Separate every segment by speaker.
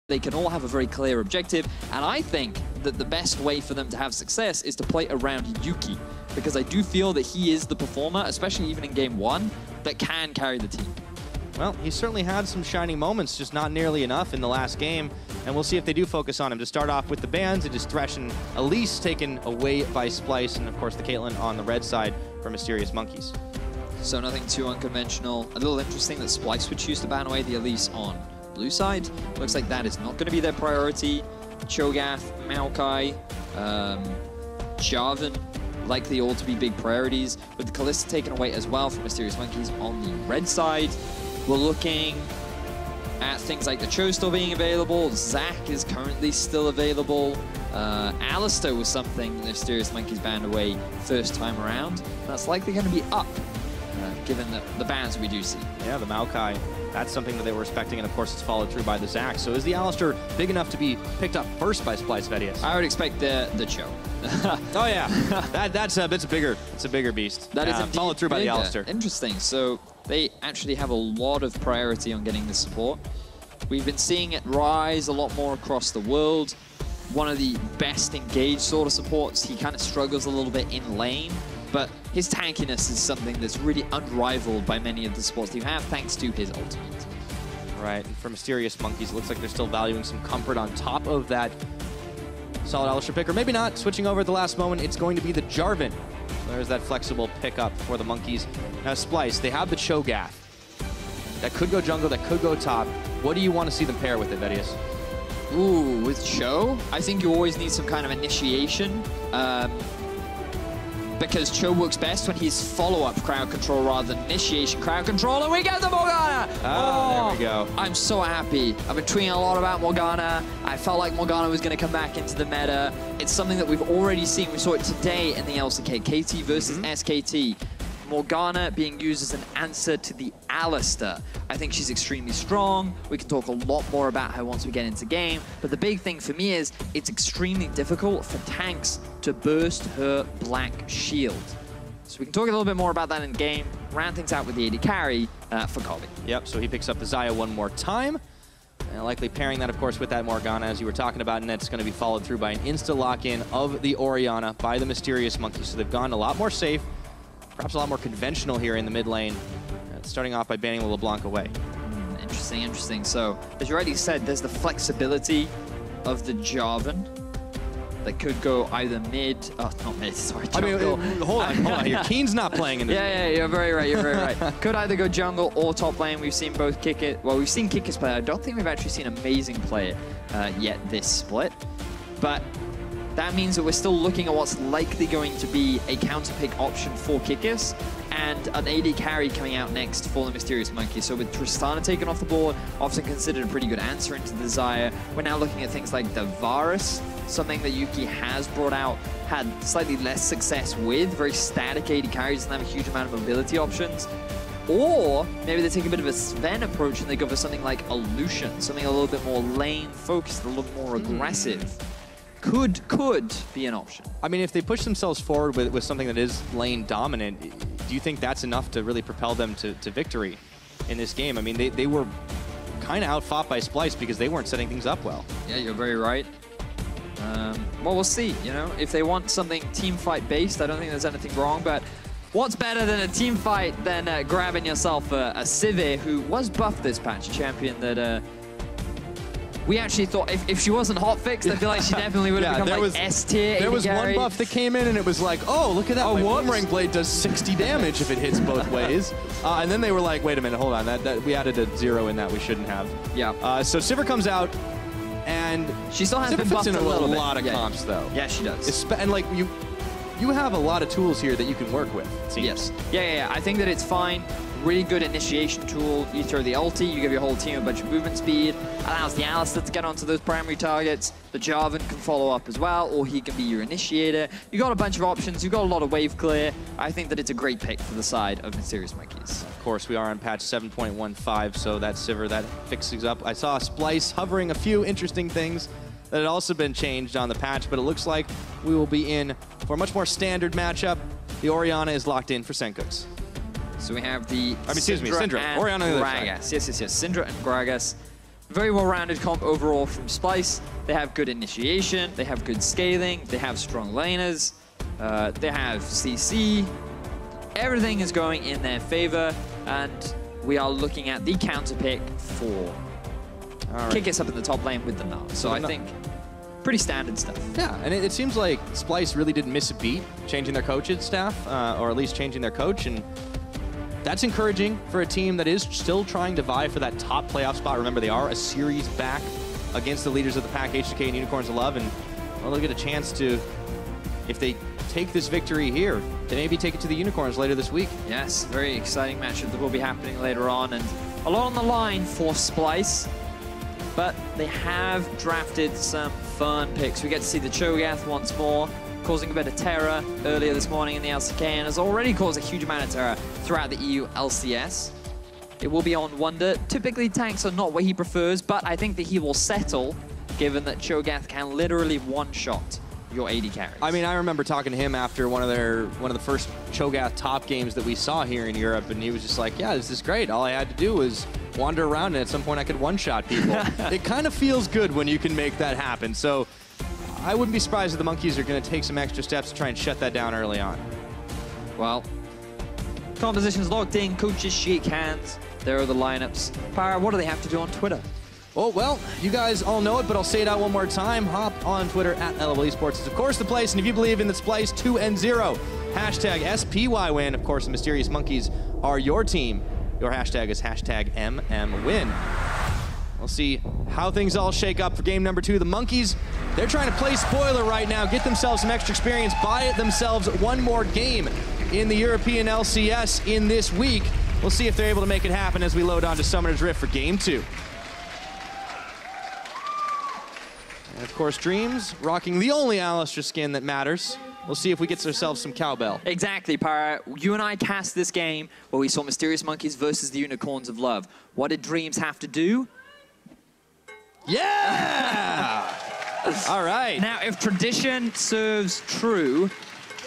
Speaker 1: They can all have a very clear objective, and I think that the best way for them to have success is to play around Yuki, because I do feel that he is the performer, especially even in game 1, that can carry the team.
Speaker 2: Well, he certainly had some shining moments, just not nearly enough in the last game, and we'll see if they do focus on him. To start off with the bans, it is Thresh and Elise taken away by Splyce, and of course the Caitlyn on the red side for Mysterious Monkeys.
Speaker 1: So nothing too unconventional. A little interesting that Splyce would choose to ban away the Elise on blue side. Looks like that is not going to be their priority. Cho'Gath, Maokai, Jarvan, likely all to be big priorities, with the Kalista taken away as well from Mysterious Monkeys on the red side. We're looking at things like the Cho still being available. Zac is currently still available. Alistar was something the Mysterious Monkeys banned away first time around. That's likely going to be up, given the bans we do see.
Speaker 2: Yeah, the Maokai, that's something that they were expecting, and of course it's followed through by the Zac. So is the Alistar big enough to be picked up first by Splyce Vedius?
Speaker 1: I would expect the Cho.
Speaker 2: Oh yeah, that's a bigger beast.
Speaker 1: That is indeed
Speaker 2: followed through by the
Speaker 1: bigger.
Speaker 2: Alistar.
Speaker 1: Interesting. So they actually have a lot of priority on getting this support. We've been seeing it rise a lot more across the world. One of the best engaged sort of supports. He kind of struggles a little bit in lane, but his tankiness is something that's really unrivaled by many of the supports you have, thanks to his ultimate.
Speaker 2: Right, and for Mysterious Monkeys, it looks like they're still valuing some comfort on top of that solid Alistar pick, or maybe not. Switching over at the last moment, it's going to be the Jarvan. There's that flexible pickup for the Monkeys. Now Splyce, they have the Cho'Gath. That could go jungle, that could go top. What do you want to see them pair with it, Vedius?
Speaker 1: Ooh, with Cho, I think you always need some kind of initiation. Because Cho works best when he's follow-up crowd control rather than initiation crowd control, and we get the Morgana!
Speaker 2: Oh, there we go.
Speaker 1: I'm so happy. I've been tweeting a lot about Morgana. I felt like Morgana was going to come back into the meta. It's something that we've already seen. We saw it today in the LCK, KT versus SKT. Morgana being used as an answer to the Alistar. I think she's extremely strong. We can talk a lot more about her once we get into game. But the big thing for me is it's extremely difficult for tanks to burst her black shield. So we can talk a little bit more about that in game. Round things out with the AD carry for Kobe.
Speaker 2: Yep, so he picks up the Xayah one more time. And likely pairing that, of course, with that Morgana, as you were talking about, and that's going to be followed through by an insta lock-in of the Orianna by the Mysterious Monkeys. So they've gone a lot more safe. Perhaps a lot more conventional here in the mid lane, starting off by banning the LeBlanc away.
Speaker 1: Interesting, interesting. So, as you already said, there's the flexibility of the Jarvan that could go either mid, oh, not mid, sorry, jungle.
Speaker 2: I mean, hold on, your Keen's not playing in this.
Speaker 1: Yeah, you're very right, you're very right. Could either go jungle or top lane. We've seen both kick it. Well, we've seen Kikis play. I don't think we've actually seen Amazing play it yet this split. But that means that we're still looking at what's likely going to be a counter pick option for Kikis and an AD carry coming out next for the Mysterious Monkey. So with Tristana taken off the board, often considered a pretty good answer into the Xayah, we're now looking at things like the Varus, something that Yuki has brought out, had slightly less success with, very static AD carry, doesn't have a huge amount of mobility options. Or maybe they take a bit of a Sven approach and they go for something like a Lucian, something a little bit more lane focused, a little more aggressive. Could be an option.
Speaker 2: I mean, if they push themselves forward with something that is lane dominant, do you think that's enough to really propel them to victory in this game? I mean, they were kind of outfought by Splyce because they weren't setting things up well.
Speaker 1: Yeah, you're very right. Well, we'll see. You know, if they want something team fight based, I don't think there's anything wrong. But what's better than a team fight than grabbing yourself a Sivir, who was buffed this patch, a champion that we actually thought if she wasn't hotfixed, I feel like she definitely would have become like S tier.
Speaker 2: There was one buff that came in and it was like, oh, look at that. My Boomerang Blade does 60 damage if it hits both ways. And then they were like, wait a minute, hold on. That we added a 0 in that we shouldn't have.
Speaker 1: Yeah.
Speaker 2: So Sivir comes out and
Speaker 1: she still has
Speaker 2: Sivir
Speaker 1: been buffed
Speaker 2: in
Speaker 1: a little bit.
Speaker 2: lot of comps though.
Speaker 1: Yeah, she does.
Speaker 2: And like you have a lot of tools here that you can work with, it seems.
Speaker 1: Yes. Yeah. I think that it's fine. Really good initiation tool. You throw the ulti, you give your whole team a bunch of movement speed, allows the Alistar to get onto those primary targets. The Jarvan can follow up as well, or he can be your initiator. You got a bunch of options, you got a lot of wave clear. I think that it's a great pick for the side of Mysterious Monkeys.
Speaker 2: Of course, we are on patch 7.15, so that Sivir, that fixes up. I saw Splyce hovering a few interesting things that had also been changed on the patch, but it looks like we will be in for a much more standard matchup. The Orianna is locked in for Senkooks.
Speaker 1: So we have the
Speaker 2: Syndra.
Speaker 1: and
Speaker 2: Orianna on the other
Speaker 1: Gragas.
Speaker 2: side.
Speaker 1: Yes. Syndra and Gragas. Very well-rounded comp overall from Splyce. They have good initiation, they have good scaling, they have strong laners, they have CC. Everything is going in their favor, and we are looking at the counter pick for Kikis up in the top lane with the Gnar. So I think pretty standard stuff.
Speaker 2: Yeah, and it seems like Splyce really didn't miss a beat changing their coach's staff, or at least changing their coach, and that's encouraging for a team that is still trying to vie for that top playoff spot. Remember, they are a series back against the leaders of the pack, HDK and Unicorns of Love, and well, they'll get a chance to, if they take this victory here, to maybe take it to the Unicorns later this week.
Speaker 1: Yes, very exciting matchup that will be happening later on, and a lot on the line for Splyce, but they have drafted some fun picks. We get to see the Cho'Gath once more, causing a bit of terror earlier this morning in the LCK, and has already caused a huge amount of terror throughout the EU LCS. It will be on Wonder. Typically, tanks are not what he prefers, but I think that he will settle, given that Cho'Gath can literally one-shot your AD carries.
Speaker 2: I mean, I remember talking to him after one of the first Cho'Gath top games that we saw here in Europe, and he was just like, yeah, this is great. All I had to do was wander around, and at some point I could one-shot people. It kind of feels good when you can make that happen. So I wouldn't be surprised if the Monkeys are going to take some extra steps to try and shut that down early on.
Speaker 1: Well, composition's locked in, coaches shake hands. There are the lineups. Pyra, what do they have to do on Twitter?
Speaker 2: Oh, well, you guys all know it, but I'll say it out one more time. Hop on Twitter at LOL Esports. It's, of course, the place. And if you believe in the Splyce 2-0, hashtag SPYWin. Of course, the Mysterious Monkeys are your team. Your hashtag is hashtag MMWin. We'll see how things all shake up for game number 2. The Monkeys, they're trying to play spoiler right now, get themselves some extra experience, buy themselves one more game in the European LCS in this week. We'll see if they're able to make it happen as we load on to Summoner's Rift for game 2. And of course, Dreams rocking the only Alistra skin that matters. We'll see if we get ourselves some cowbell.
Speaker 1: Exactly, Pyra. You and I cast this game where we saw Mysterious Monkeys versus the Unicorns of Love. What did Dreams have to do?
Speaker 2: Yeah! All right.
Speaker 1: Now, if tradition serves true,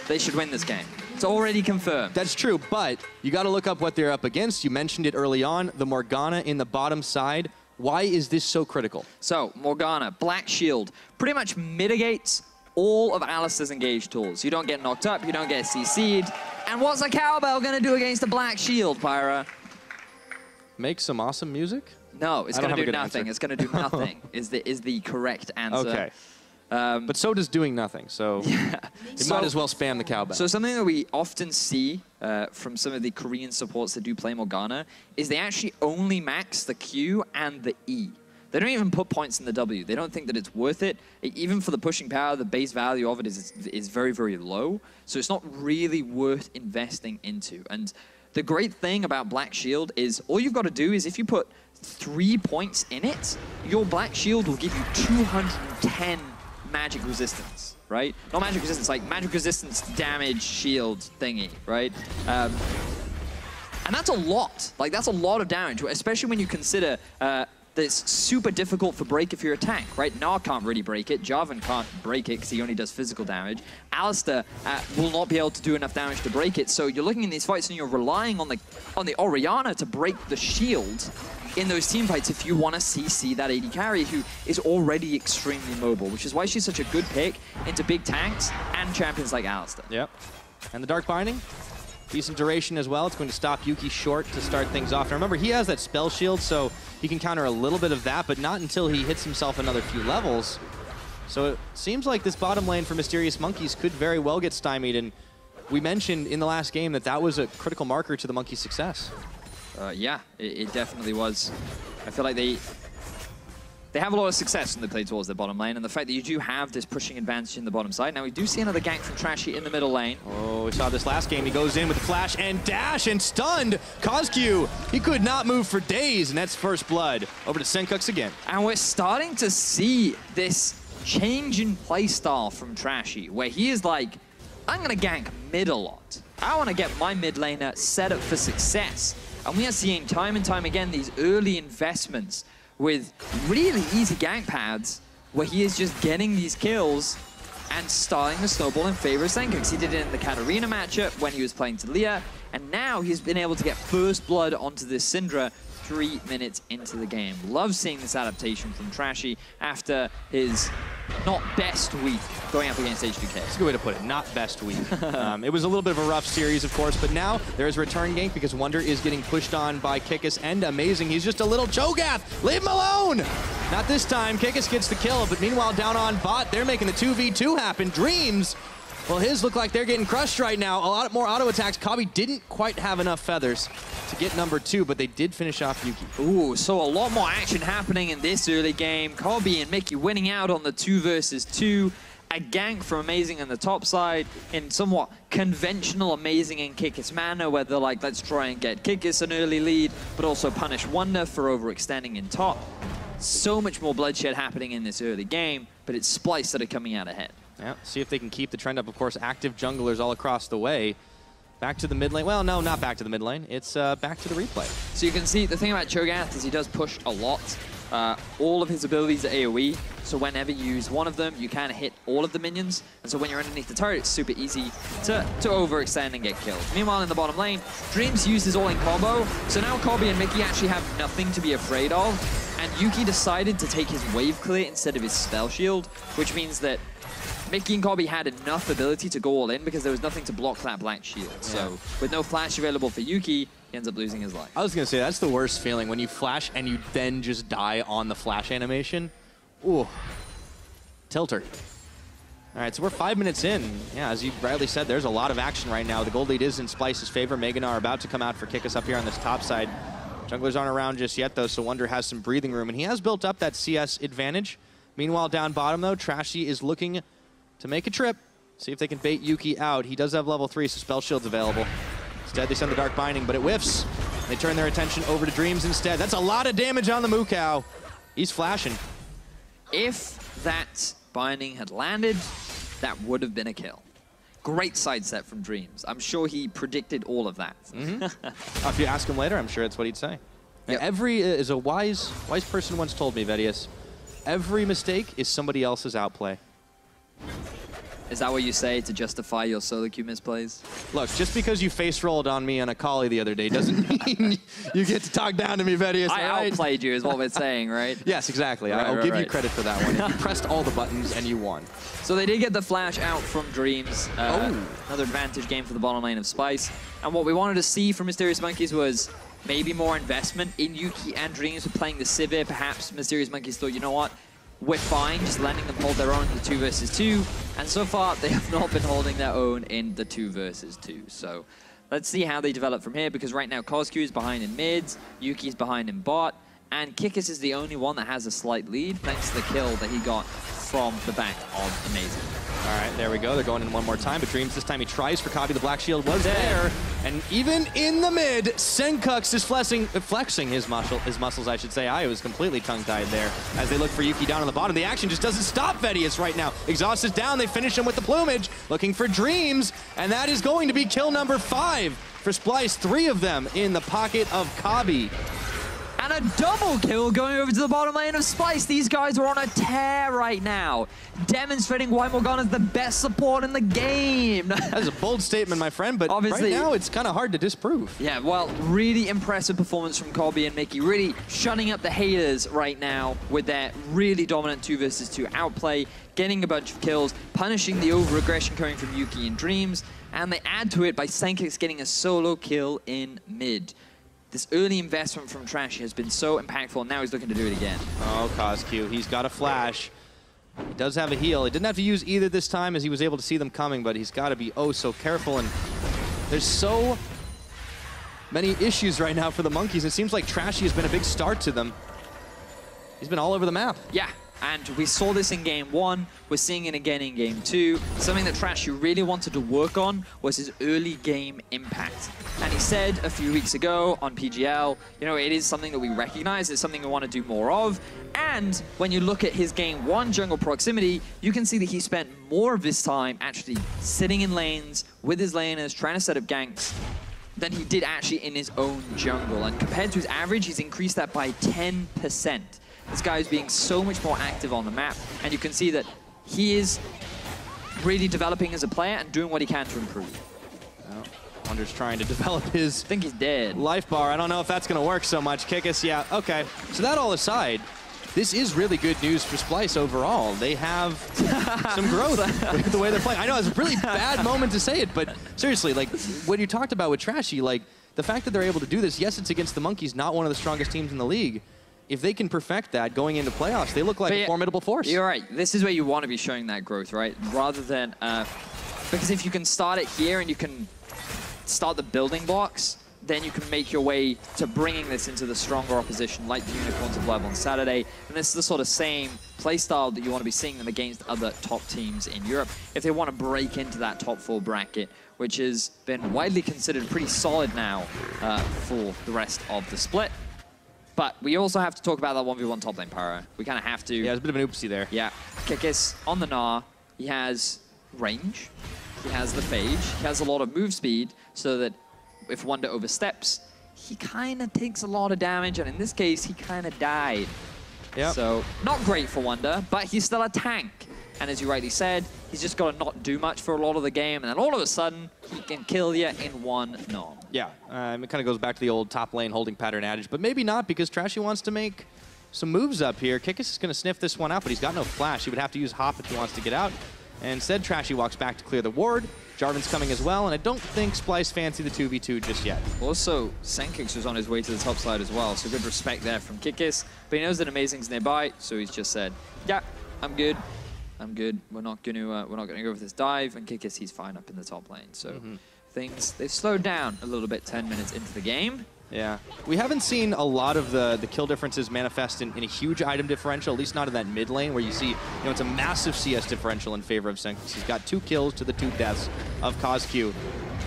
Speaker 1: they should win this game. It's already confirmed.
Speaker 2: That's true, but you got to look up what they're up against. You mentioned it early on, the Morgana in the bottom side. Why is this so critical?
Speaker 1: So, Morgana, Black Shield, pretty much mitigates all of Alistar's engaged tools. You don't get knocked up, you don't get CC'd. And what's a cowbell going to do against a Black Shield, Pyra?
Speaker 2: Make some awesome music?
Speaker 1: No, it's going to do nothing.
Speaker 2: Answer.
Speaker 1: It's going to do nothing is the correct answer.
Speaker 2: Okay. But so does doing nothing, so
Speaker 1: yeah.
Speaker 2: you might as well spam the cowbell.
Speaker 1: So something that we often see from some of the Korean supports that do play Morgana is they actually only max the Q and the E. They don't even put points in the W. They don't think that it's worth it. Even for the pushing power, the base value of it is very, very low. So it's not really worth investing into. And the great thing about Black Shield is all you've got to do is if you put 3 points in it, your Black Shield will give you 210 magic resistance, right? Not magic resistance, like magic resistance damage shield thingy, right? And that's a lot. Like, that's a lot of damage, especially when you consider that it's super difficult for break if you're a tank, right? Gnar can't really break it. Jarvan can't break it because he only does physical damage. Alistar will not be able to do enough damage to break it. So you're looking in these fights and you're relying on the Orianna to break the shield in those team fights if you want to CC that AD carry who is already extremely mobile, which is why she's such a good pick into big tanks and champions like Alistar.
Speaker 2: Yep. And the Dark Binding, decent duration as well. It's going to stop Yuki short to start things off. Now remember, he has that spell shield, so he can counter a little bit of that, but not until he hits himself another few levels. So it seems like this bottom lane for Mysterious Monkeys could very well get stymied, and we mentioned in the last game that that was a critical marker to the Monkeys' success.
Speaker 1: Yeah, it definitely was. I feel like they have a lot of success when they play towards their bottom lane, and the fact that you do have this pushing advantage in the bottom side. Now, we do see another gank from Trashy in the middle lane.
Speaker 2: Oh, we saw this last game. He goes in with the flash and dash and stunned Kozq. He could not move for days, and that's first blood. Over to Senkux again.
Speaker 1: And we're starting to see this change in playstyle from Trashy, where he is like, I'm going to gank mid a lot. I want to get my mid laner set up for success. And we are seeing time and time again these early investments with really easy gank pads where he is just getting these kills and starting the snowball in favor of Senkux. He did it in the Katarina matchup when he was playing Talia, and now he's been able to get first blood onto this Syndra 3 minutes into the game. Love seeing this adaptation from Trashy after his not best week going up against H2K.
Speaker 2: That's a good way to put it, not best week. It was a little bit of a rough series, of course, but now there is return gank because Wonder is getting pushed on by Kikis and Amazing. He's just a little Cho'Gath. Leave him alone! Not this time. Kikis gets the kill, but meanwhile down on bot, they're making the 2v2 happen. Dreams, well, his look like they're getting crushed right now. A lot more auto attacks. Kabi didn't quite have enough feathers to get number 2, but they did finish off Yuki.
Speaker 1: Ooh, so a lot more action happening in this early game. Kabi and Mickey winning out on the 2 versus 2. A gank from Amazing on the top side in somewhat conventional Amazing and Kikis manner, where they're like, let's try and get Kikis an early lead, but also punish Wonder for overextending in top. So much more bloodshed happening in this early game, but it's Splyce that are coming out ahead.
Speaker 2: Yeah, see if they can keep the trend up. Of course, active junglers all across the way. Back to the mid lane. Well, no, not back to the mid lane. It's back to the replay.
Speaker 1: So you can see the thing about Cho'Gath is he does push a lot. All of his abilities are AoE, so whenever you use one of them, you can hit all of the minions. And so when you're underneath the turret, it's super easy to overextend and get killed. Meanwhile, in the bottom lane, Dreams used his all-in combo, so now Kabi and Mickey actually have nothing to be afraid of. And Yuki decided to take his wave clear instead of his spell shield, which means that Mickey and Kabi had enough ability to go all in because there was nothing to block that black shield. Yeah. So with no flash available for Yuki, he ends up losing his life.
Speaker 2: I was going to say, that's the worst feeling, when you flash and you then just die on the flash animation. Ooh. Tilter. All right, so we're 5 minutes in. Yeah, as you rightly said, there's a lot of action right now. The gold lead is in Splyce's favor. Megan are about to come out for Kikis up here on this top side. Junglers aren't around just yet, though, so Wonder has some breathing room, and he has built up that CS advantage. Meanwhile, down bottom, though, Trashy is looking to make a trip, see if they can bait Yuki out. He does have level 3, so spell shield's available. Instead, they send the Dark Binding, but it whiffs. They turn their attention over to Dreams instead. That's a lot of damage on the Mukau. He's flashing.
Speaker 1: If that Binding had landed, that would have been a kill. Great sidestep from Dreams. I'm sure he predicted all of that.
Speaker 2: If you ask him later, I'm sure that's what he'd say.
Speaker 1: Yep.
Speaker 2: Is a wise person once told me, Vedius, every mistake is somebody else's outplay.
Speaker 1: Is that what you say to justify your solo queue misplays?
Speaker 2: Look, just because you face rolled on me on a collie the other day doesn't mean you get to talk down to me, Vedius.
Speaker 1: I outplayed you is what we're saying, right?
Speaker 2: Yes, exactly. I'll give you credit for that one. You pressed all the buttons and you won.
Speaker 1: So they did get the flash out from Dreams. Another advantage game for the bottom lane of Splyce. And what we wanted to see from Mysterious Monkeys was maybe more investment in Yuki and Dreams with playing the Sivir. Perhaps Mysterious Monkeys thought, you know what? We're fine, just letting them hold their own in the 2 versus 2. And so far, they have not been holding their own in the 2 versus 2. So let's see how they develop from here, because right now, Cosq is behind in mids, Yuki's behind in bot, and Kikis is the only one that has a slight lead, thanks to the kill that he got from the back of Amazing.
Speaker 2: All right, there we go. They're going in one more time, but Dreams this time he tries for Kabi. The Black Shield was there. And even in the mid, Senkux is flexing his muscles, I should say. I was completely tongue-tied there as they look for Yuki down on the bottom. The action just doesn't stop Vedius right now. Exhaust is down. They finish him with the plumage, looking for Dreams. And that is going to be kill number 5 for Splyce. 3 of them in the pocket of Kabi.
Speaker 1: And a double kill going over to the bottom lane of Splyce. These guys are on a tear right now, demonstrating why Morgana's the best support in the game.
Speaker 2: That's a bold statement, my friend, but obviously, right now it's kind of hard to disprove.
Speaker 1: Yeah, well, really impressive performance from Kabi and Mickey, really shutting up the haters right now with their really dominant 2 versus 2 outplay, getting a bunch of kills, punishing the over-aggression coming from Yuki and Dreams, and they add to it by Senkix getting a solo kill in mid. This early investment from Trashy has been so impactful, and now he's looking to do it again.
Speaker 2: Oh, Cosq, he's got a flash. He does have a heal. He didn't have to use either this time as he was able to see them coming, but he's got to be oh so careful. And there's so many issues right now for the Monkeys. It seems like Trashy has been a big start to them. He's been all over the map.
Speaker 1: Yeah. And we saw this in Game 1, we're seeing it again in Game 2. Something that Trashy really wanted to work on was his early game impact. And he said a few weeks ago on PGL, you know, it is something that we recognize, it's something we want to do more of. And when you look at his Game 1 jungle proximity, you can see that he spent more of his time actually sitting in lanes with his laners, trying to set up ganks, than he did actually in his own jungle. And compared to his average, he's increased that by 10%. This guy is being so much more active on the map, and you can see that he is really developing as a player and doing what he can to improve.
Speaker 2: Wonder's trying to develop his
Speaker 1: I think he's dead.
Speaker 2: life bar. I don't know if that's going to work so much. Kickus, yeah, okay. So that all aside, this is really good news for Splyce overall. They have some growth with the way they're playing. I know it's a really bad moment to say it, but seriously, like what you talked about with Trashy, like the fact that they're able to do this, yes, it's against the Monkeys, not one of the strongest teams in the league. If they can perfect that going into playoffs, they look like a formidable force.
Speaker 1: You're right. This is where you want to be showing that growth, right? Rather than, because if you can start it here and you can start the building blocks, then you can make your way to bringing this into the stronger opposition, like the Unicorns of Live on Saturday. And this is the sort of same playstyle that you want to be seeing them against other top teams in Europe if they want to break into that top 4 bracket, which has been widely considered pretty solid now for the rest of the split. But we also have to talk about that 1v1 top lane Pyro. We kind of have to.
Speaker 2: Yeah, there's a bit of an oopsie there.
Speaker 1: Yeah. Kickus on the Gnar. He has range. He has the Phage. He has a lot of move speed, so that if Wonder oversteps, he kind of takes a lot of damage, and in this case, he kind of died.
Speaker 2: Yep.
Speaker 1: So, not great for Wonder, but he's still a tank. And as you rightly said, he's just got to not do much for a lot of the game, and then all of a sudden, he can kill you in one nom.
Speaker 2: Yeah, it kind of goes back to the old top lane holding pattern adage, but maybe not, because Trashy wants to make some moves up here. Kickus is going to sniff this one out, but he's got no flash. He would have to use Hop if he wants to get out. And instead, Trashy walks back to clear the ward. Jarvan's coming as well, and I don't think Splyce fancy the 2v2 just yet. Also,
Speaker 1: Senkix was on his way to the top side as well, so good respect there from Kickus. But he knows that Amazing's nearby, so he's just said, yeah, I'm good. I'm good. We're not going to go for this dive, and Kickus, he's fine up in the top lane. So things, they've slowed down a little bit 10 minutes into the game.
Speaker 2: Yeah. We haven't seen a lot of the kill differences manifest in a huge item differential, at least not in that mid lane where you see, it's a massive CS differential in favor of Senkix. He's got 2 kills to the 2 deaths of CosQ,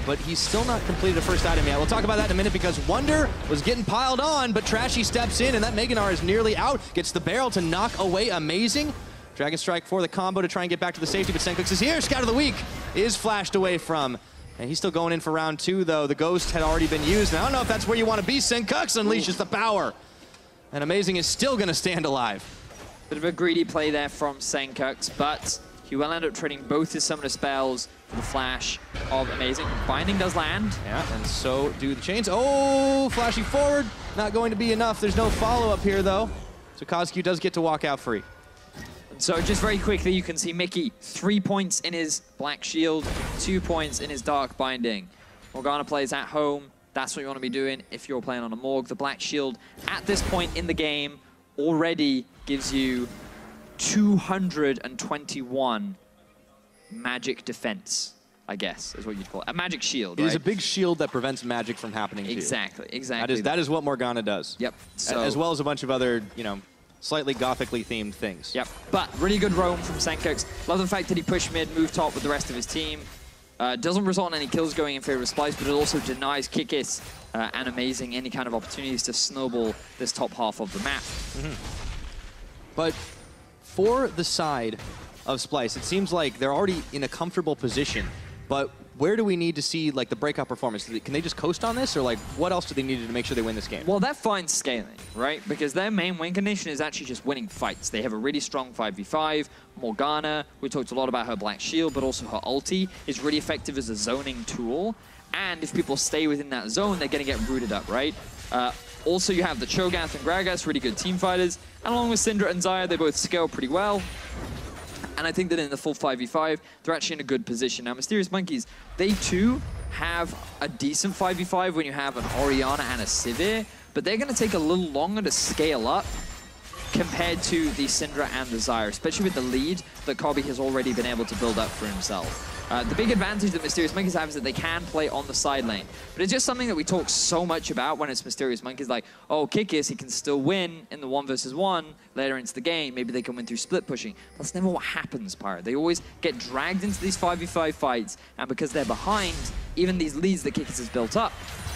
Speaker 2: but he's still not completed a first item yet. We'll talk about that in a minute because Wonder was getting piled on, but Trashy steps in and that Mega Gnar is nearly out, gets the barrel to knock away Amazing. Dragon Strike for the combo to try and get back to the safety, but Senkix is here. Scout of the Week is flashed away from. And he's still going in for round 2, though. The Ghost had already been used. And I don't know if that's where you want to be. Senkix unleashes the power. And Amazing is still going to stand alive.
Speaker 1: Bit of a greedy play there from Senkix, but he will end up trading both his summoner spells for the flash of Amazing. Binding does land.
Speaker 2: Yeah, and so do the chains. Oh, flashing forward. Not going to be enough. There's no follow-up here, though. So CosQ does get to walk out free.
Speaker 1: So just very quickly, you can see Mickey, 3 points in his Black Shield, 2 points in his Dark Binding. Morgana plays at home. That's what you want to be doing if you're playing on a Morg. The Black Shield, at this point in the game, already gives you 221 magic defense, I guess, is what you'd call it. A magic shield, right?
Speaker 2: It is a big shield that prevents magic from happening to you.
Speaker 1: Exactly.
Speaker 2: That is what Morgana does.
Speaker 1: Yep. So,
Speaker 2: as well as a bunch of other, slightly gothically themed things.
Speaker 1: Yep, but really good roam from Senkix. Love the fact that he pushed mid, moved top with the rest of his team. Doesn't result in any kills going in favor of Splyce, but it also denies Kickus and Amazing any kind of opportunities to snowball this top half of the map.
Speaker 2: But for the side of Splyce, it seems like they're already in a comfortable position, but where do we need to see the breakout performance? Can they just coast on this, or what else do they need to make sure they win this game?
Speaker 1: Well, they're fine scaling, right? Because their main win condition is actually just winning fights. They have a really strong 5v5. Morgana, we talked a lot about her Black Shield, but also her ulti is really effective as a zoning tool. And if people stay within that zone, they're going to get rooted up, right? Also, you have the Cho'Gath and Gragas, really good team fighters. And along with Syndra and Xayah, they both scale pretty well. And I think that in the full 5v5, they're actually in a good position. Now, Mysterious Monkeys, they too have a decent 5v5 when you have an Orianna and a Sivir, but they're going to take a little longer to scale up compared to the Syndra and the Xayah, especially with the lead that Kobe has already been able to build up for himself. The big advantage that Mysterious Monkeys have is that they can play on the side lane. But it's just something that we talk so much about when it's Mysterious Monkeys, like, oh, Kickus, he can still win in the 1v1 later into the game. Maybe they can win through split pushing. That's never what happens, Pyro. They always get dragged into these 5v5 fights, and because they're behind, even these leads that Kickus has built up,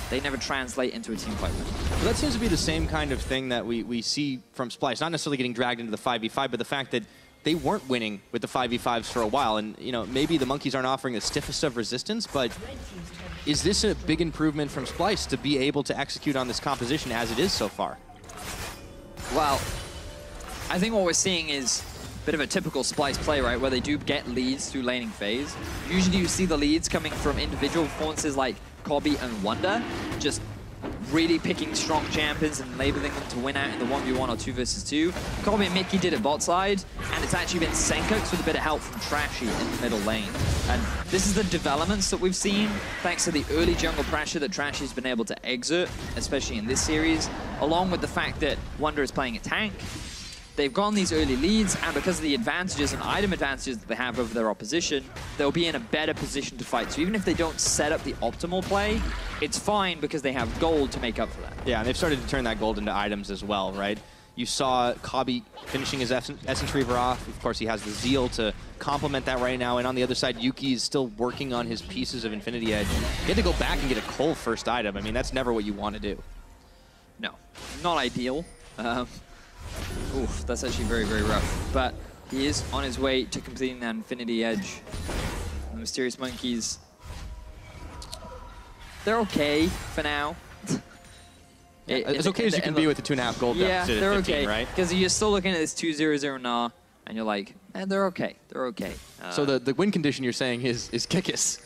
Speaker 1: they never translate into a team fight win.
Speaker 2: Well, that seems to be the same kind of thing that we see from Splyce. Not necessarily getting dragged into the 5v5, but the fact that they weren't winning with the 5v5s for a while. And, maybe the Monkeys aren't offering the stiffest of resistance, but is this a big improvement from Splyce to be able to execute on this composition as it is so far?
Speaker 1: Well, I think what we're seeing is a bit of a typical Splyce play, right, where they do get leads through laning phase. Usually you see the leads coming from individual performances like Kobbe and Wonder just really picking strong champions and labeling them to win out in the 1v1 or 2 versus 2. Kobbe and Mickey did it bot side, and it's actually been Senkox with a bit of help from Trashy in the middle lane. And this is the developments that we've seen, thanks to the early jungle pressure that Trashy's been able to exert, especially in this series, along with the fact that Wonder is playing a tank. They've gotten these early leads, and because of the advantages and item advantages that they have over their opposition, they'll be in a better position to fight. So even if they don't set up the optimal play, it's fine because they have gold to make up for that.
Speaker 2: Yeah, and they've started to turn that gold into items as well, right? You saw Kobbe finishing his Essence Reaver off. Of course, he has the Zeal to complement that right now. And on the other side, Yuki is still working on his pieces of Infinity Edge. You had to go back and get a Cole first item. I mean, that's never what you want to do.
Speaker 1: No, not ideal. Oof, that's actually very, very rough. But he is on his way to completing that Infinity Edge. The Mysterious Monkeys, they're okay for now.
Speaker 2: As okay as you can be with the 2.5 gold deficit
Speaker 1: yeah, they're
Speaker 2: 15,
Speaker 1: okay,
Speaker 2: right?
Speaker 1: Because you're still looking at this 2-0-0 Gnar, and you're like, they're okay, they're okay.
Speaker 2: So the win condition you're saying is Kikis.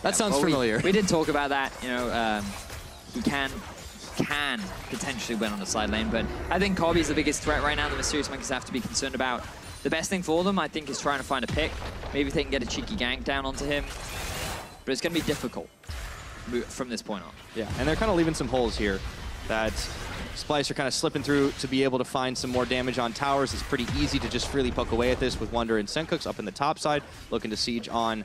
Speaker 2: That sounds familiar.
Speaker 1: We did talk about that. You know, he can potentially win on the side lane, but I think Kobbe is the biggest threat right now the Mysterious Monkeys have to be concerned about. The best thing for them, I think, is trying to find a pick. Maybe if they can get a cheeky gank down onto him, but it's going to be difficult from this point on.
Speaker 2: Yeah, and they're kind of leaving some holes here that Splyce are kind of slipping through to be able to find some more damage on towers. It's pretty easy to just freely poke away at this with Wonder and Senkox up in the top side, looking to siege on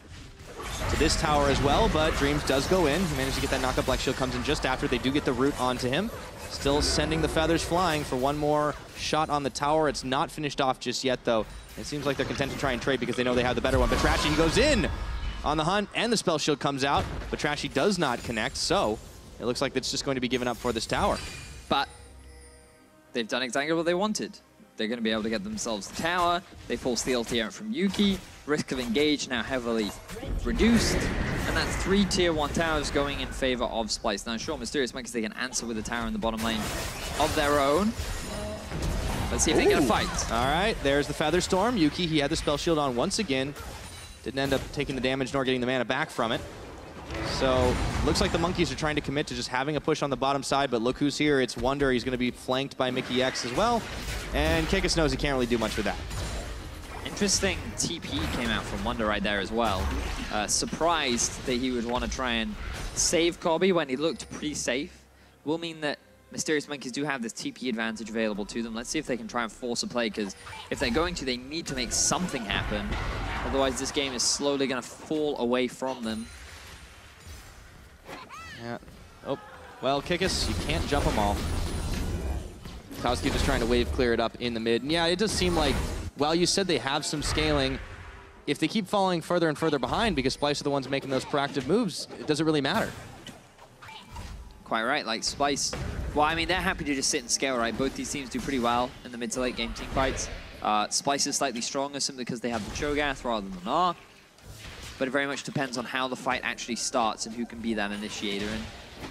Speaker 2: to this tower as well, but Dreams does go in. He managed to get that knockup. Black Shield comes in just after. They do get the root onto him. Still sending the feathers flying for one more shot on the tower. It's not finished off just yet, though. It seems like they're content to try and trade because they know they have the better one. But Trashy, he goes in on the hunt, and the spell shield comes out, but Trashy does not connect, so it looks like it's just going to be given up for this tower.
Speaker 1: But they've done exactly what they wanted. They're going to be able to get themselves the tower. They force the ulti out from Yuki. Risk of engage now heavily reduced. And that's 3 tier 1 towers going in favor of Splyce. Now, sure, Mysterious Monkeys, they can answer with a tower in the bottom lane of their own. Let's see if they get a fight.
Speaker 2: All right, there's the Feather Storm. Yuki, he had the spell shield on once again. Didn't end up taking the damage nor getting the mana back from it. So, looks like the Monkeys are trying to commit to just having a push on the bottom side, but look who's here. It's Wonder. He's going to be flanked by Mickey X as well. And Kikis knows he can't really do much with that.
Speaker 1: Interesting TP came out from Wonder right there as well. Surprised that he would want to try and save Kobbe when he looked pretty safe. Will mean that Mysterious Monkeys do have this TP advantage available to them. Let's see if they can try and force a play, because if they're going to, they need to make something happen. Otherwise, this game is slowly going to fall away from them.
Speaker 2: Yeah. Oh, well, Kikis, you can't jump them all. Kowski just trying to wave clear it up in the mid. And yeah, it does seem like, while you said they have some scaling, if they keep falling further and further behind because Splyce are the ones making those proactive moves, it doesn't really matter.
Speaker 1: Quite right, like Splyce. Well, I mean, they're happy to just sit and scale, right? Both these teams do pretty well in the mid to late game team fights. Splyce is slightly stronger simply because they have the Cho'Gath rather than Gnar. But it very much depends on how the fight actually starts and who can be that initiator. And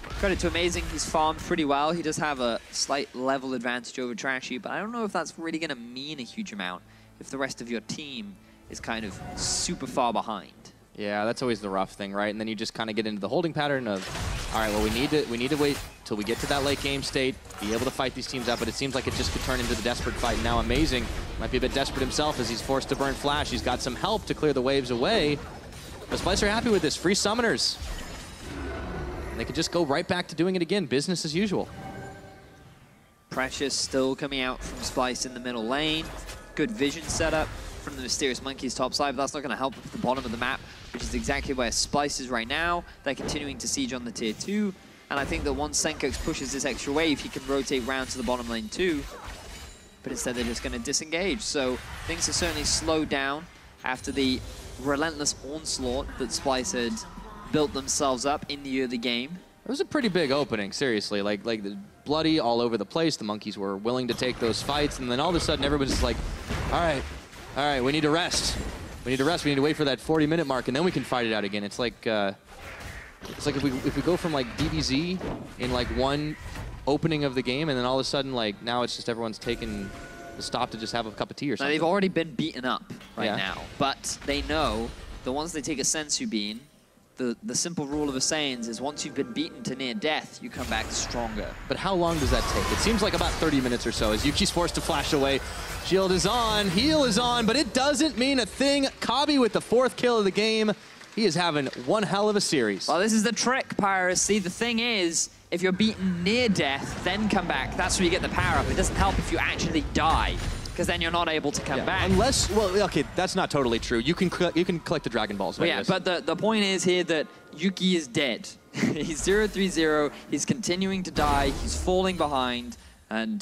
Speaker 1: credit to Amazing, he's farmed pretty well. He does have a slight level advantage over Trashy, but I don't know if that's really going to mean a huge amount if the rest of your team is kind of super far behind.
Speaker 2: Yeah, that's always the rough thing, right? And then you just kind of get into the holding pattern of, all right, well, we need to wait till we get to that late game state, be able to fight these teams out, but it seems like it just could turn into the desperate fight. Now Amazing might be a bit desperate himself as he's forced to burn Flash. He's got some help to clear the waves away. But Splyce are happy with this. Free summoners. And they could just go right back to doing it again. Business as usual.
Speaker 1: Precious still coming out from Splyce in the middle lane. Good vision setup from the Mysterious Monkeys top side, but that's not going to help at the bottom of the map, which is exactly where Splyce is right now. They're continuing to siege on the tier 2. And I think that once Senkox pushes this extra wave, he can rotate round to the bottom lane too. But instead they're just going to disengage. So things are certainly slowed down after the relentless onslaught that Splyce had built themselves up in the early game.
Speaker 2: It was a pretty big opening, seriously. Like the bloody all over the place. The Monkeys were willing to take those fights, and then all of a sudden everybody's just like, all right, we need to rest. We need to rest. We need to wait for that 40-minute mark, and then we can fight it out again. It's like if we go from like DBZ in like one opening of the game, and then all of a sudden like now it's just everyone's taking the stop to just have a cup of tea or something.
Speaker 1: Now, they've already been beaten up now, but they know that once they take a Sensu Bean, the simple rule of the Saiyans is once you've been beaten to near death, you come back stronger.
Speaker 2: But how long does that take? It seems like about 30 minutes or so as Yuki's forced to flash away. Shield is on, heal is on, but it doesn't mean a thing. Kabi with the 4th kill of the game. He is having one hell of a series.
Speaker 1: Well, this is the trick, Pyrus. See, the thing is, if you're beaten near death, then come back. That's where you get the power up. It doesn't help if you actually die, because then you're not able to come back.
Speaker 2: Unless, well, okay, that's not totally true. You can collect the Dragon Balls.
Speaker 1: Well, yeah, but the point is here that Yuki is dead. He's 0-3-0. He's continuing to die. He's falling behind, and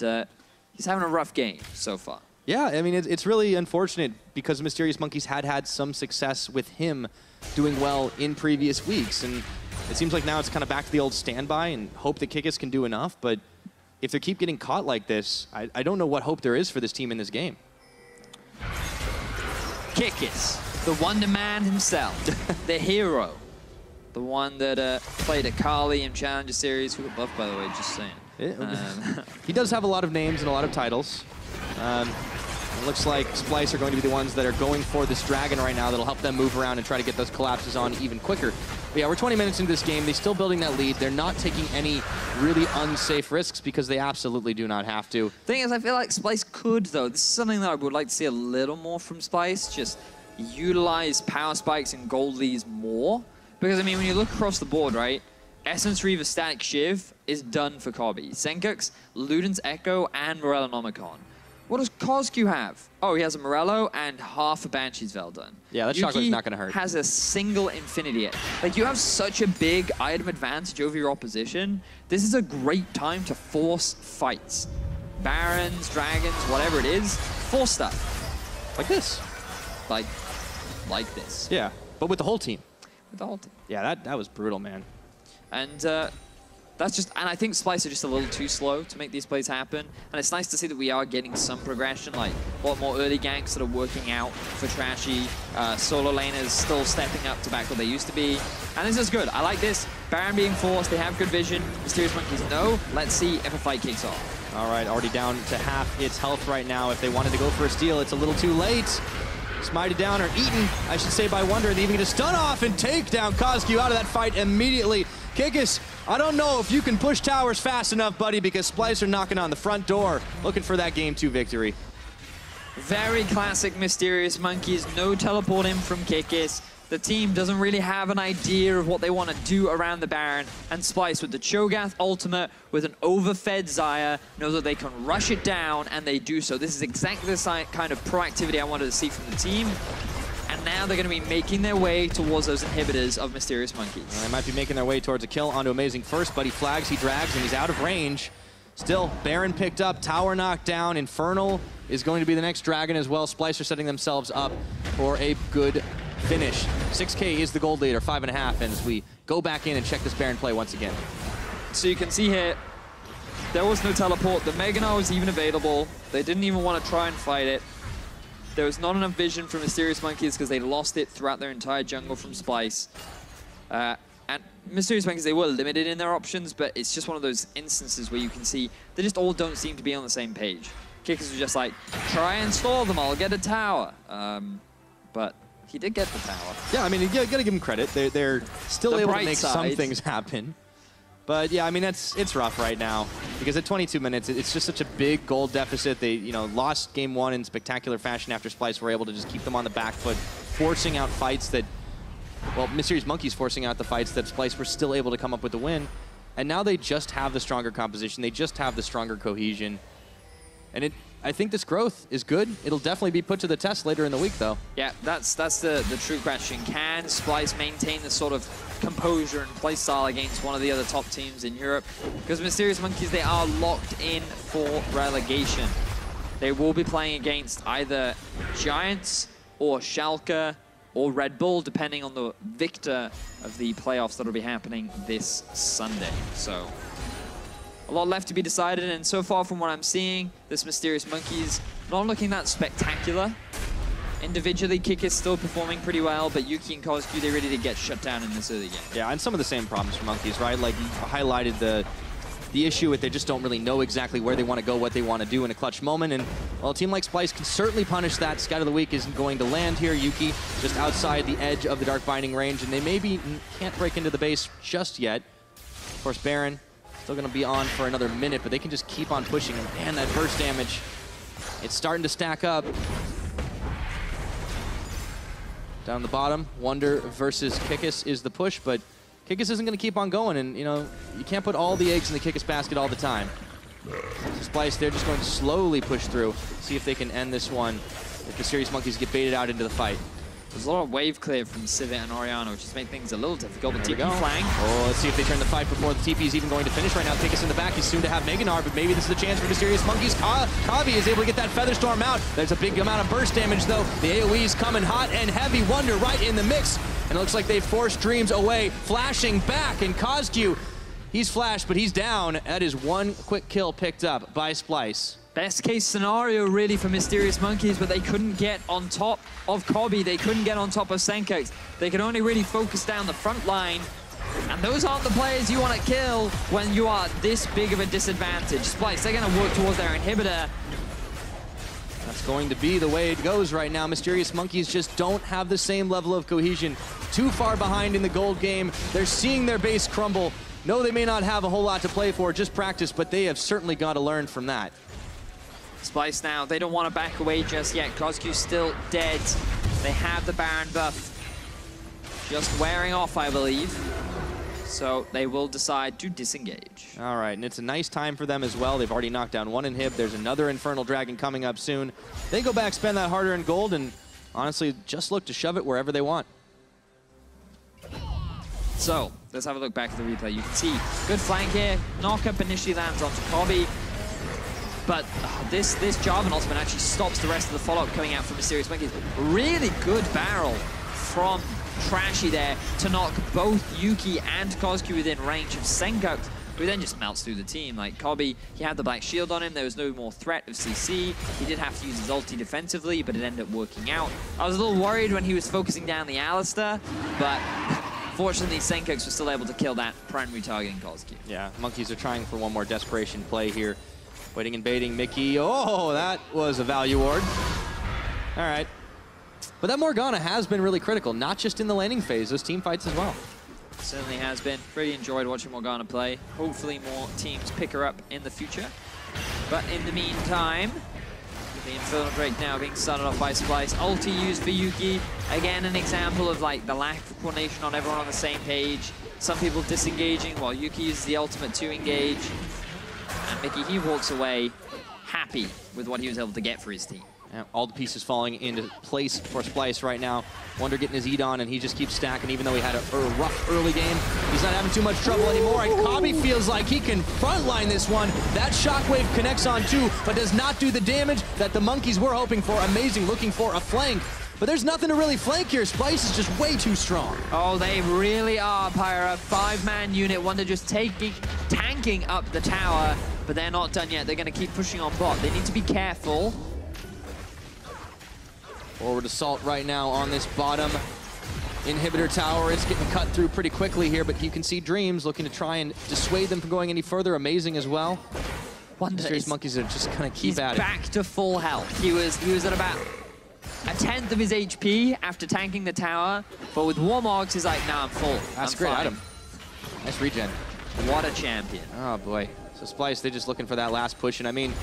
Speaker 1: he's having a rough game so far.
Speaker 2: Yeah, I mean, it's really unfortunate because Mysterious Monkeys had some success with him doing well in previous weeks. And it seems like now it's kind of back to the old standby and hope that Kikis can do enough. But if they keep getting caught like this, I don't know what hope there is for this team in this game.
Speaker 1: Kikis, the Wonder Man himself, the hero, the one that played Akali in Challenger Series, who got buffed, by the way, just saying.
Speaker 2: He does have a lot of names and a lot of titles. It looks like Splyce are going to be the ones that are going for this dragon right now that'll help them move around and try to get those collapses on even quicker. But yeah, we're 20 minutes into this game. They're still building that lead. They're not taking any really unsafe risks because they absolutely do not have to.
Speaker 1: Thing is, I feel like Splyce could, though. This is something that I would like to see a little more from Splyce. Just utilize power spikes and gold leads more. Because, I mean, when you look across the board, right? Essence Reaver Static Shiv is done for Kabi. Senkux, Luden's Echo, and Morello Nomicon. What does Kozku have? Oh, he has a Morello and half a Banshee's Veil done.
Speaker 2: Yeah, that chocolate's not going to hurt.
Speaker 1: Has a single Infinity. Like, you have such a big item advantage over your opposition. This is a great time to force fights. Barons, dragons, whatever it is, force stuff.
Speaker 2: Like this.
Speaker 1: Like this.
Speaker 2: Yeah, but with the whole team.
Speaker 1: With the whole team.
Speaker 2: Yeah, that was brutal, man.
Speaker 1: And that's just, and I think Splyce are just a little too slow to make these plays happen. And it's nice to see that we are getting some progression, like a lot more early ganks that are working out for Trashy. Solo laners still stepping up to back what they used to be. And this is good. I like this. Baron being forced, they have good vision. Mysterious Monkeys, no. Let's see if a fight kicks off.
Speaker 2: All right, already down to half its health right now. If they wanted to go for a steal, it's a little too late. Smited down, or eaten, I should say, by Wonder. They even get a stun off and take down Kozku out of that fight immediately. Kikis, I don't know if you can push towers fast enough, buddy, because Splyce are knocking on the front door, looking for that Game 2 victory.
Speaker 1: Very classic Mysterious Monkeys. No teleporting from Kikis. The team doesn't really have an idea of what they want to do around the Baron. And Splyce, with the Cho'Gath ultimate, with an overfed Xayah, knows that they can rush it down, and they do so. This is exactly the kind of proactivity I wanted to see from the team. And now they're going to be making their way towards those inhibitors of Mysterious Monkeys.
Speaker 2: Well, they might be making their way towards a kill onto Amazing first, but he flags, he drags, and he's out of range. Still, Baron picked up, tower knocked down. Infernal is going to be the next dragon as well. Splyce are setting themselves up for a good finish. 6K is the gold leader, 5.5, and as we go back in and check this Baron play once again.
Speaker 1: So you can see here, there was no teleport. The Meganar was even available. They didn't even want to try and fight it. There was not enough vision from Mysterious Monkeys because they lost it throughout their entire jungle from Splyce. And Mysterious Monkeys, they were limited in their options, but it's just one of those instances where you can see they just all don't seem to be on the same page. Kikis was just like, try and stall them, I'll get a tower. But he did get the tower.
Speaker 2: Yeah, I mean, you gotta give him credit. They're still able to make some things happen. But yeah, I mean, it's rough right now because at 22 minutes, it's just such a big goal deficit. They, lost game 1 in spectacular fashion after Splyce were able to just keep them on the back foot, forcing out fights that, well, Mysterious Monkeys forcing out the fights that Splyce were still able to come up with a win. And now they just have the stronger composition. They just have the stronger cohesion. And I think this growth is good. It'll definitely be put to the test later in the week, though.
Speaker 1: Yeah, that's the true question. Can Splyce maintain this sort of composure and play style against one of the other top teams in Europe? Because Mysterious Monkeys, they are locked in for relegation. They will be playing against either Giants or Schalke or Red Bull, depending on the victor of the playoffs that will be happening this Sunday. So a lot left to be decided, and so far from what I'm seeing, this Mysterious Monkeys not looking that spectacular. Individually, Kick is still performing pretty well, but Yuki and Kozku, they really did get shut down in this early game.
Speaker 2: Yeah, and some of the same problems for Monkeys, right? Like, you highlighted the the issue with they just don't really know exactly where they want to go, what they want to do in a clutch moment. And well, a team like Splyce can certainly punish that. Scout of the Week isn't going to land here. Yuki just outside the edge of the Dark Binding range, and they maybe can't break into the base just yet. Of course, Baron still going to be on for another minute, but they can just keep on pushing. And man, that burst damage, it's starting to stack up. Down the bottom, Wonder versus Kikis is the push, but Kikis isn't going to keep on going, and, you know, you can't put all the eggs in the Kikis basket all the time. So Splyce, they're just going to slowly push through, see if they can end this one if the Serious Monkeys get baited out into the fight.
Speaker 1: There's a lot of wave clear from Civet and Oriana, which has made things a little difficult. But TP flank.
Speaker 2: Oh, let's see if they turn the fight before the TP is even going to finish right now. Kikis in the back. He's soon to have Meganar, but maybe this is a chance for the Serious Monkeys. Kabi is able to get that Featherstorm out. There's a big amount of burst damage, though. The AoE's coming hot and heavy. Wonder right in the mix. And it looks like they forced Dreams away. Flashing back, and Kozq, he's flashed, but he's down. That is one quick kill picked up by Splyce.
Speaker 1: Best case scenario, really, for Mysterious Monkeys, but they couldn't get on top of Kobe. They couldn't get on top of Senkux. They could only really focus down the front line. And those aren't the players you want to kill when you are this big of a disadvantage. Splyce, they're going to work towards their inhibitor.
Speaker 2: That's going to be the way it goes right now. Mysterious Monkeys just don't have the same level of cohesion. Too far behind in the gold game. They're seeing their base crumble. No, they may not have a whole lot to play for, just practice, but they have certainly got to learn from that.
Speaker 1: Splyce now, they don't want to back away just yet. Kozq's still dead. They have the Baron buff just wearing off, I believe. So they will decide to disengage.
Speaker 2: All right, and it's a nice time for them as well. They've already knocked down one inhib. There's another Infernal Dragon coming up soon. They go back, spend that hard-earned gold, and honestly, just look to shove it wherever they want.
Speaker 1: So, let's have a look back at the replay. You can see good flank here. Knockup initially lands onto Kobe. But this Jarvan ultimate actually stops the rest of the follow-up coming out from Mysterious Monkeys. Really good barrel from Trashy there to knock both Yuki and Kozq within range of Senkux, who then just melts through the team. Like Kobe, he had the black shield on him. There was no more threat of CC. He did have to use his ulti defensively, but it ended up working out. I was a little worried when he was focusing down the Alistar, but fortunately Senkux was still able to kill that primary targeting Kozq.
Speaker 2: Yeah, Monkeys are trying for one more desperation play here. Waiting and baiting Mickey. Oh, that was a value ward. All right. But that Morgana has been really critical, not just in the laning phase, those team fights as well.
Speaker 1: Certainly has been. Really enjoyed watching Morgana play. Hopefully more teams pick her up in the future. But in the meantime, the Infernal Drake now being started off by Splyce. Ulti used for Yuki. Again, an example of like the lack of coordination on everyone on the same page. Some people disengaging while Yuki uses the ultimate to engage. And Mickey, he walks away happy with what he was able to get for his team.
Speaker 2: All the pieces falling into place for Splyce right now. Wonder getting his eat on, and he just keeps stacking. Even though he had a rough early game, he's not having too much trouble anymore. And Kabi feels like he can frontline this one. That shockwave connects on too, but does not do the damage that the Monkeys were hoping for. Amazing, looking for a flank. But there's nothing to really flank here. Splyce is just way too strong.
Speaker 1: Oh, they really are, Pyra. 5-man unit. Wonder just tanking up the tower, but they're not done yet. They're going to keep pushing on bot. They need to be careful.
Speaker 2: Forward assault right now on this bottom inhibitor tower. It's getting cut through pretty quickly here, but you can see Dreams looking to try and dissuade them from going any further. Amazing as well. Mysterious Monkeys are just going to keep at it.
Speaker 1: He's back to full health. He was at about a 10th of his HP after tanking the tower, but with Warmogs, he's like, nah, I'm full.
Speaker 2: That's a great item. Nice regen.
Speaker 1: What a champion.
Speaker 2: Oh, boy. So Splyce, they're just looking for that last push, and I mean,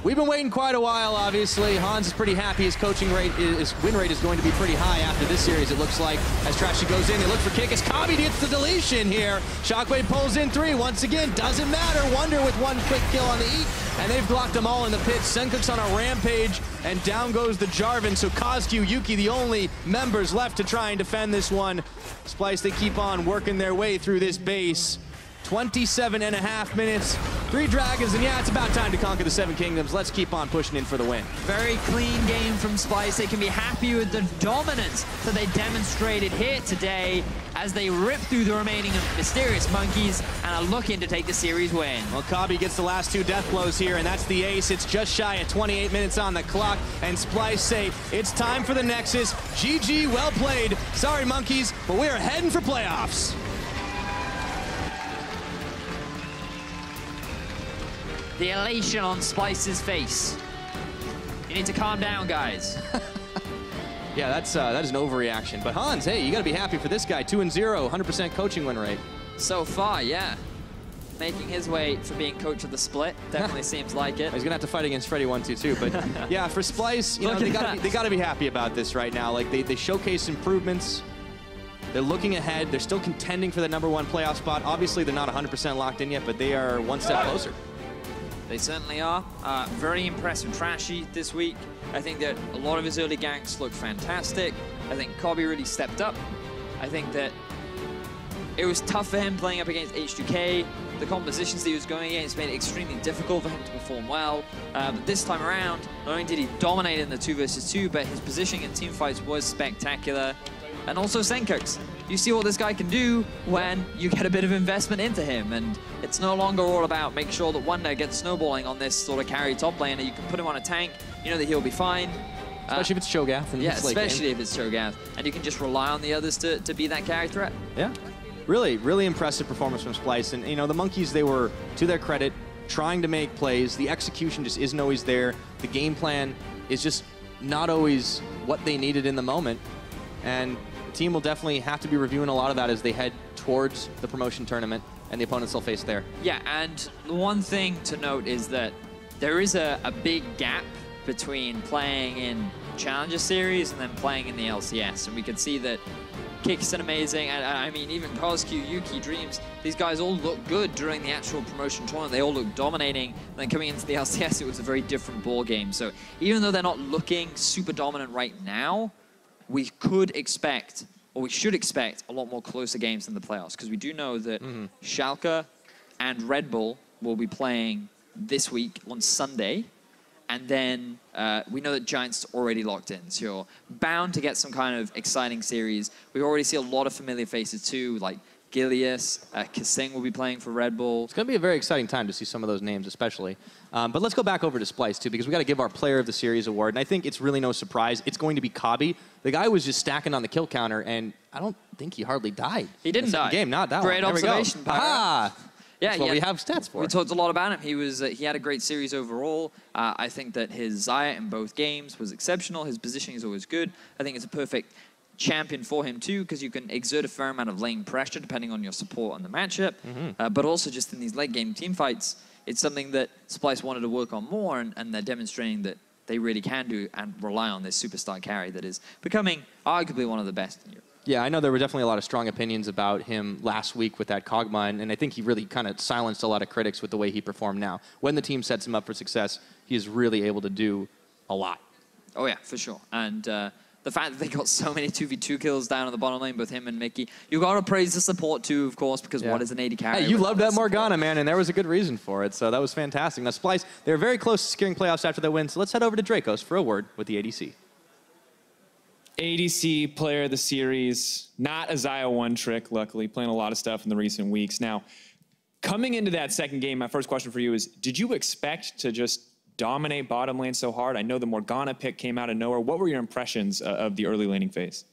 Speaker 2: we've been waiting quite a while, obviously. Hans is pretty happy. His coaching rate, his win rate is going to be pretty high after this series, it looks like. As Trashy goes in, they look for Kikis. Kabi gets the deletion here. Shockwave pulls in 3. Once again, doesn't matter. Wonder with one quick kill on the eat, and they've blocked them all in the pit. Senkux on a rampage, and down goes the Jarvan. So Kozq, Yuki, the only members left to try and defend this one. Splyce, they keep on working their way through this base. 27.5 minutes, 3 dragons, and yeah, it's about time to conquer the 7 kingdoms. Let's keep on pushing in for the win.
Speaker 1: Very clean game from Splyce. They can be happy with the dominance that they demonstrated here today as they rip through the remaining Mysterious Monkeys and are looking to take the series win.
Speaker 2: Well, Kabi gets the last 2 death blows here, and that's the ace. It's just shy of 28 minutes on the clock, and Splyce say it's time for the Nexus. GG, well played. Sorry, Monkeys, but we are heading for playoffs.
Speaker 1: the elation on Splyce's face. You need to calm down, guys.
Speaker 2: Yeah, that is an overreaction. But Hans, hey, you got to be happy for this guy. 2-0, 100% coaching win rate.
Speaker 1: So far, yeah. Making his way for being coach of the split. Definitely seems like it.
Speaker 2: He's going to have to fight against Freddy 1-2 too. But yeah, for Splyce, you know, they got to be happy about this right now. Like, they showcase improvements. They're looking ahead. They're still contending for the #1 playoff spot. Obviously, they're not 100% locked in yet, but they are one step closer.
Speaker 1: They certainly are. Very impressive Trashy this week. I think that a lot of his early ganks look fantastic. I think Kobe really stepped up. I think that it was tough for him playing up against H2K. The compositions that he was going against made it extremely difficult for him to perform well. But this time around, not only did he dominate in the 2 versus 2, but his positioning in team fights was spectacular. And also Senkux. You see what this guy can do when you get a bit of investment into him. And it's no longer all about make sure that Wonder gets snowballing on this sort of carry top lane, and you can put him on a tank, you know that he'll be fine.
Speaker 2: Especially if it's Cho'Gath.
Speaker 1: Yeah, especially if it's Cho'Gath. And you can just rely on the others to be that carry threat.
Speaker 2: Yeah. Really, really impressive performance from Splyce. And, you know, the Monkeys, they were, to their credit, trying to make plays. The execution just isn't always there. The game plan is just not always what they needed in the moment. And the team will definitely have to be reviewing a lot of that as they head towards the promotion tournament and the opponents they'll face there.
Speaker 1: Yeah, and the one thing to note is that there is a big gap between playing in Challenger Series and then playing in the LCS. And we can see that Kickson amazing, and I mean, even Cosq, Yuki, Dreams, these guys all look good during the actual promotion tournament. They all look dominating. And then coming into the LCS, it was a very different ball game. So even though they're not looking super dominant right now, we could expect, or we should expect, a lot more closer games in the playoffs, because we do know that Schalke and Red Bull will be playing this week on Sunday. And then we know that Giants already locked in, so you're bound to get some kind of exciting series. We already see a lot of familiar faces too, like Gilius, Kasing will be playing for Red Bull.
Speaker 2: It's going to be a very exciting time to see some of those names, especially. But let's go back over to Splyce too, because we got to give our Player of the Series award, and I think it's really no surprise. It's going to be Kobe. The guy was just stacking on the kill counter, and I don't think he hardly died.
Speaker 1: He didn't die.
Speaker 2: Game, not that
Speaker 1: Great
Speaker 2: one.
Speaker 1: observation, Pyro. Yeah,
Speaker 2: that's what we have stats for.
Speaker 1: We talked a lot about him. He had a great series overall. I think that his Xayah in both games was exceptional. His positioning is always good. I think it's a perfect champion for him too, because you can exert a fair amount of lane pressure depending on your support on the matchup. But also just in these late game team fights, it's something that Splyce wanted to work on more, and they're demonstrating that they really can do and rely on this superstar carry that is becoming arguably one of the best in Europe.
Speaker 2: Yeah, I know there were definitely a lot of strong opinions about him last week with that Kog'Maw, and I think he really kind of silenced a lot of critics with the way he performed now. When the team sets him up for success, he is really able to do a lot.
Speaker 1: Oh yeah, for sure. And the fact that they got so many 2v2 kills down on the bottom lane, both him and Mickey. You got to praise the support too, of course, because what is an AD carry?
Speaker 2: Hey, you loved that Morgana, man, and there was a good reason for it, so that was fantastic. Now, Splyce, they were very close to securing playoffs after that win, so let's head over to Dracos for a word with the ADC.
Speaker 3: ADC Player of the Series, not a Xayah one trick, luckily, playing a lot of stuff in the recent weeks. Now, coming into that second game, my first question for you is, did you expect to just dominate bottom lane so hard? I know the Morgana pick came out of nowhere. What were your impressions of the early laning phase?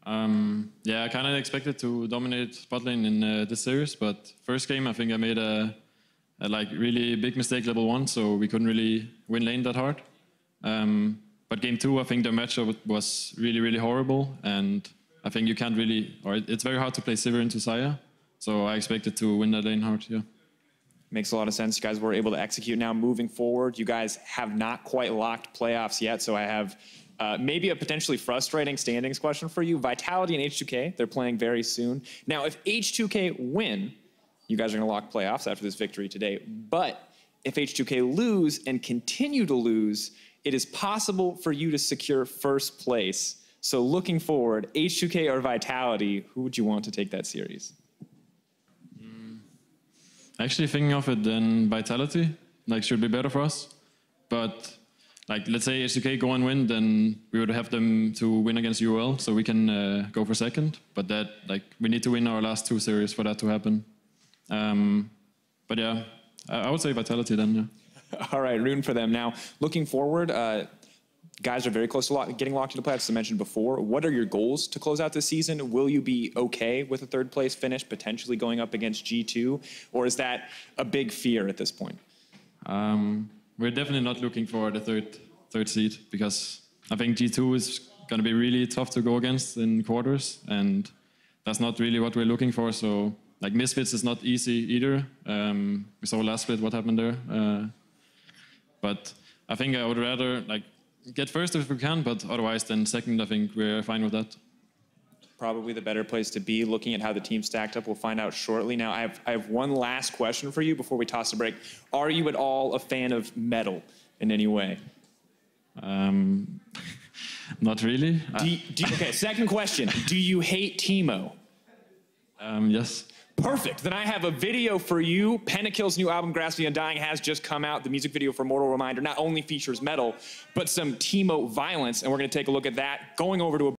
Speaker 4: Yeah, I kind of expected to dominate bot lane in this series, but first game I think I made a like really big mistake level 1, so we couldn't really win lane that hard. But game 2, I think the matchup was really, really horrible, and I think you can't really, or it's very hard to play Sivir into Xayah, so I expected to win that lane hard, yeah.
Speaker 3: Makes a lot of sense. You guys were able to execute now moving forward. You guys have not quite locked playoffs yet, so I have maybe a potentially frustrating standings question for you. Vitality and H2K, they're playing very soon. Now, if H2K win, you guys are going to lock playoffs after this victory today, but if H2K lose and continue to lose, it is possible for you to secure first place. So looking forward, H2K or Vitality, who would you want to take that series?
Speaker 4: Actually thinking of it, then Vitality, like, should be better for us. But, like, let's say H2K go and win, then we would have them to win against UOL, so we can go for second. But that, like, we need to win our last 2 series for that to happen. But yeah, I would say Vitality then, yeah.
Speaker 3: All right, rooting for them. Now, looking forward, guys are very close to getting locked into playoffs, as I mentioned before. What are your goals to close out this season? Will you be okay with a third-place finish, potentially going up against G2? Or is that a big fear at this point?
Speaker 4: We're definitely not looking for the third seed because I think G2 is going to be really tough to go against in quarters, and that's not really what we're looking for. So like Misfits is not easy either. We saw last split what happened there, but I think I would rather like get first if we can, but otherwise then second. I think we're fine with that.
Speaker 3: Probably the better place to be, looking at how the team stacked up. We'll find out shortly. Now, I have one last question for you before we toss the break. Are you at all a fan of metal in any way?
Speaker 4: Not really.
Speaker 3: Okay, second question. Do you hate Teemo?
Speaker 4: Yes.
Speaker 3: Perfect. Then I have a video for you. Pentakill's new album, Grasp the Undying, has just come out. The music video for Mortal Reminder not only features metal, but some Teemo violence, and we're going to take a look at that. Going over to a